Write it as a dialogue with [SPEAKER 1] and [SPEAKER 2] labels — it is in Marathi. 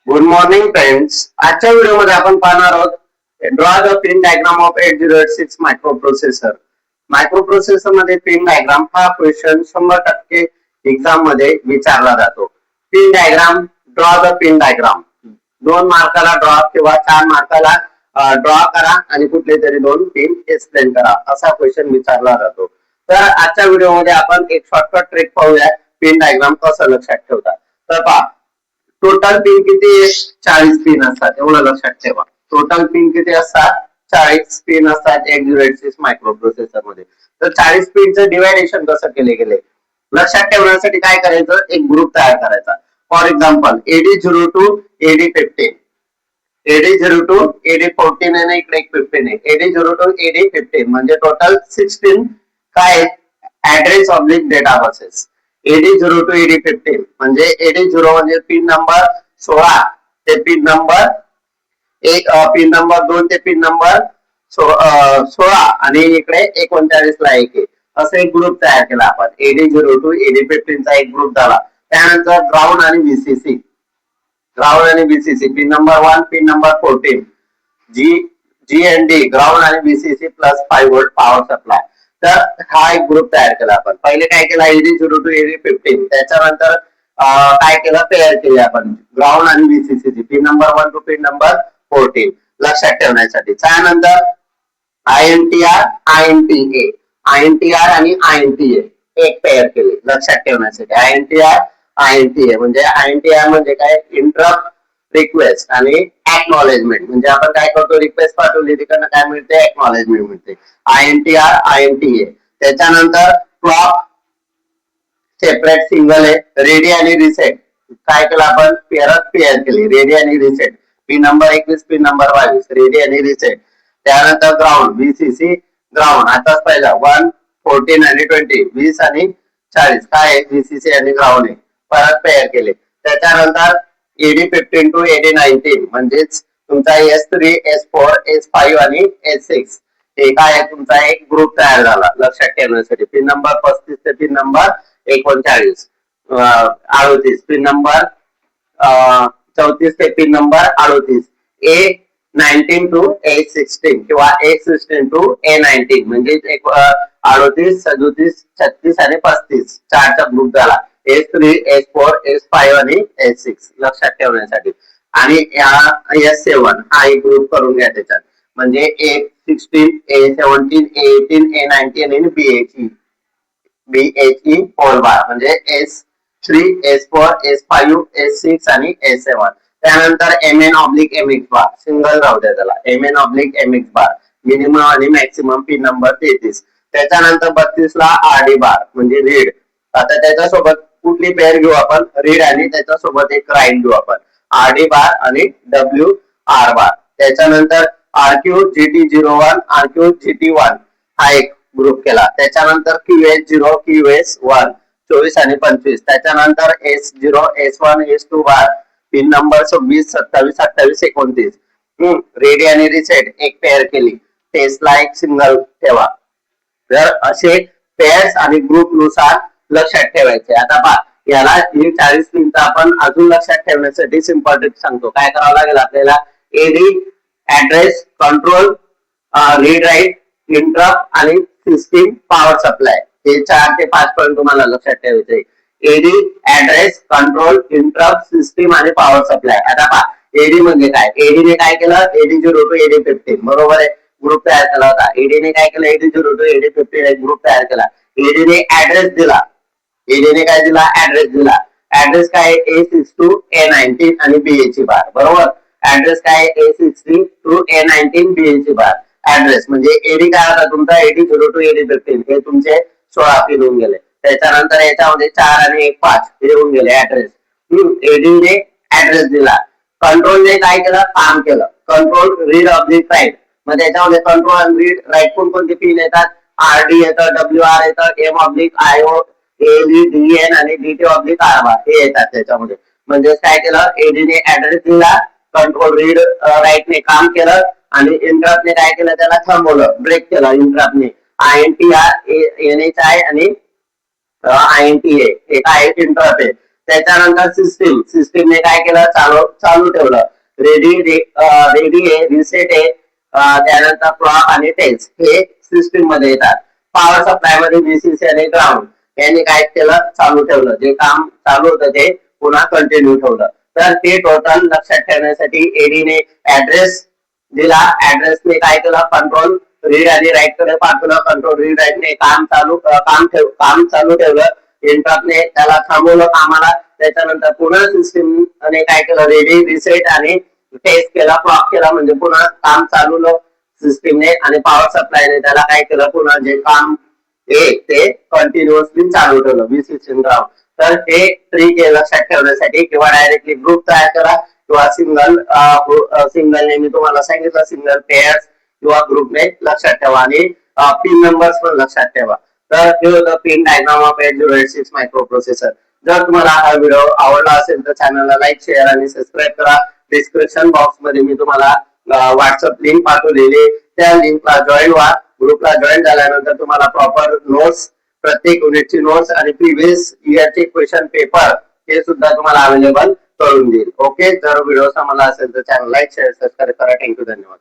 [SPEAKER 1] Good morning friends. आजच्या व्हिडिओमध्ये आपण पाहणार आहोत draw the pin diagram of 8086 microprocessor. Microprocessor मध्ये पिन डायग्राम हा क्वेश्चन 100% एक्झाम मध्ये विचारला जातो. Pin diagram, draw the pin diagram 2 मार्काला ड्रॉ किंवा 4 मार्काला ड्रॉ करा आणि कुठले तरी 2 पिन एक्सप्लेन करा असा क्वेश्चन विचारला जातो. तर आजच्या व्हिडिओमध्ये आपण एक शॉर्टकट ट्रिक पाहूया पिन डायग्राम कसं लक्षात ठेवतात. तर पहा, टोटल पिन किती आहे? 40 पिन असतात, एवढं लक्षात ठेवा. टोटल पिन किती असतात? 40 पिन असतात 8086 मायक्रोप्रोसेसर मध्ये. तर 40 पिनचं डिवायडेशन कसं केले गेले लक्षात ठेवण्यासाठी काय करायचं, एक ग्रुप तयार करायचा. For example AD0 to AD15, AD0 to AD14 आणि इकडे एक 15 आहे. AD0 to AD15 म्हणजे टोटल 16 काय address oblique data buses. AD0 to AD15 म्हणजे AD0 म्हणजे पिन नंबर 16 ते पिन नंबर 1, पिन नंबर 2 ते पिन नंबर 16 आणि इकडे 39 ला 1 आहे. असं एक ग्रुप तयार केला आपण. AD0 to AD15 चा एक ग्रुप झाला. त्यानंतर ग्राउंड आणि VCC, ग्राउंड आणि VCC pin number 1, pin number 14, G&D ground आणि VCC plus 5 volt power supply. तर हा एक ग्रुप तयार केला आपण. पहिले काय केला, AD0 to AD15. त्याच्यानंतर काय केलं, पेअर केले आपण ग्राउंड आणि VCC pin number 1 to pin number 14 लक्षात ठेवण्यासाठी. त्यानंतर INTR, INTA आणि INTA एक पेअर केले लक्षात ठेवण्यासाठी. INTR म्हणजे INTR म्हणजे काय, इंटरप्ट रिक्वेस्ट आणि एक्नॉलेजमेंट. म्हणजे आपण काय करतो, रिक्वेस्ट पाठवली तिकडनं काय मिळते, एक्नॉलेजमेंट मिळते. INTR, INTA. त्याच्यानंतर क्लॉक सेपरेट सिंगल आहे. रेडी आणि रिसेट काय केलं आपण, पेअर केली रेडी आणि reset. Pin number 21, pin number 22 ready आणि रिसेट. त्यानंतर ग्राउंड VCC ग्राउंड आताच पाहिला 1, 14 आणि 20 20 आणि 40 काय VCC आणि ग्राउंड आहे, परत पेअर केले. त्याच्यानंतर AD15 to AD19 म्हणजेच तुमचा S3, S4, S5 आणि S6 हे काय तुमचा एक ग्रुप तयार झाला लक्षात ठेवण्यासाठी. पिन नंबर 35 ते पिन नंबर 39, 38 पिन नंबर 34 ते pin number 38, A19 to A16 किंवा A16 to A19 म्हणजे 38, 37, 36 आणि 35 चारचा ग्रुप झाला. S3, S4, S5 आणि S6 लक्षात ठेवण्यासाठी. आणि S7 हा एक ग्रुप करून घ्या त्याच्यात. म्हणजे A16, A17, A18, A19 आणि BHE होल बार म्हणजे S3, S4, S5, S6 आणि S7. त्यानंतर MN/MX बार सिंगल राहू द्या त्याला, MN/MX बार मिनिमम आणि मॅक्सिमम पिन नंबर 33. त्याच्यानंतर 32 ला RD बार म्हणजे रीड. आता त्याच्यासोबत कुठली पेअर घेऊ आपण, रीड आणि त्याच्यासोबत एक राईट घेऊ आपण, RD बार आणि WR बार. त्याच्यानंतर RQ-GT01, RQ-GT1 हा एक ग्रुप केला. त्याच्यानंतर QS0, QS1 24 आणि 25. त्याच्यानंतर S0, S1, S2 बार पिन नंबर 26, 27, 28, 29 रेडी आणि रिसेट एक पेअर केली. टेस्टला एक सिंगल ठेवा. तर असे पेअर्स आणि ग्रुप नुसार लक्षात ठेवायचे. आता पहा, याला 40 पिनचा आपण अजून लक्षात ठेवण्यासाठी सिंपल ट्रिक सांगतो. काय करावं लागेल आपल्याला, AD address, control, read write, interrupt आणि सिस्टीम पॉवर सप्लाय हे 4 ते 5 पर्यंत तुम्हाला लक्षात ठेवायचे. AD address, control, interrupt, system आणि पॉवर सप्लाय. आता पहा, AD म्हणजे काय, AD ने काय केलं, AD0 to AD15 बरोबर आहे ग्रुप तयार केला होता. AD ने काय केलं, AD0 to AD15 एक ग्रुप तयार केला. AD ने ऍड्रेस दिला, AD ने काय दिला, ऍड्रेस दिला. ऍड्रेस काय A6 to A19 आणि BHE बार बरोबर. ऍड्रेस काय A16 to A19 BHE bar. Address म्हणजे AD काय होता तुमचा, AD0 to AD15 हे तुमचे 16 पिन होऊन गेले. त्याच्यानंतर याच्यामध्ये 4 आणि 1, 5 हे होऊन गेले ऍड्रेस. AD ने ऍड्रेस दिला. कंट्रोल ने काय केलं, काम केलं. कंट्रोल रीड ऑब्लिक राईट, मग त्याच्यामध्ये कंट्रोल आणि रीड राईट कोणते पिन येतात, RD येतं, WR येतं, M/IO, ALE, DN आणि DT/R बार हे येतात त्याच्यामध्ये. म्हणजे काय केलं, AD ने ऍड्रेस दिला, कंट्रोल रीड राईट ने काम केलं आणि इंटरप्ट ने काय केलं, त्याला थांबवलं, ब्रेक केलं इंटरप्ट ने. INTR, NHI आणि INTA हे काय इंटरप्ट आहे. त्याच्यानंतर सिस्टीमने काय केलं, चालू ठेवलं. रेडी आहे, रिसेट आहे, त्यानंतर क्लॉक आणि टेस्ट हे सिस्टीम मध्ये येतात. पॉवर सप्लाय मध्ये VCC आणि ग्राउंड यांनी काय केलं, चालू ठेवलं. जे काम चालू होतं ते पुन्हा कंटिन्यू ठेवलं. तर ते टोटल लक्षात ठेवण्यासाठी एडीने ऍड्रेस दिला. ऍड्रेसने काय केलं, कंट्रोल रीड आणि राईट कडे पाठवलं. कंट्रोल रीड राईटने काम चालू ठेवलं. इंटरप्टने त्याला थांबवलं कामाला. त्याच्यानंतर पुन्हा सिस्टीम ने काय केलं, रेडी, रिसेट आणि टेस्ट केला, क्लॉक केला, म्हणजे पुन्हा काम चालू सिस्टीमने. आणि पॉवर सप्लायने त्याला काय केलं, पुन्हा जे काम ते कंटिन्युअसली चालू ठेवलं VCC ग्राउंड. तर हे ट्रिक लक्षात ठेवण्यासाठी किंवा डायरेक्टली ग्रुप तयार करा किंवा सिंगलने मी तुम्हाला सांगितलं, सिंगल पेअर्स किंवा ग्रुपने लक्षात ठेवा. आणि पिन नंबर्स पण लक्षात ठेवा. तर हे होतं pin diagram of 8086 micro processor. जर तुम्हाला हा व्हिडिओ आवडला असेल तर चॅनलला लाईक, शेअर आणि सबस्क्राईब करा. डिस्क्रिप्शन बॉक्स मध्ये मी तुम्हाला व्हॉट्सअप लिंक पाठवलेली, त्या लिंकला जॉईन व्हा. ग्रुपला जॉईन झाल्यानंतर तुम्हाला प्रॉपर नोट्स, प्रत्येक युनिटची नोट्स आणि प्रिव्हियस इयरचे क्वेश्चन पेपर हे सुद्धा तुम्हाला अवेलेबल करून देईल. ओके, जर व्हिडिओ समजला असेल तर चॅनल लाईक, शेअर, सबस्क्राईब करा. थँक्यू, धन्यवाद.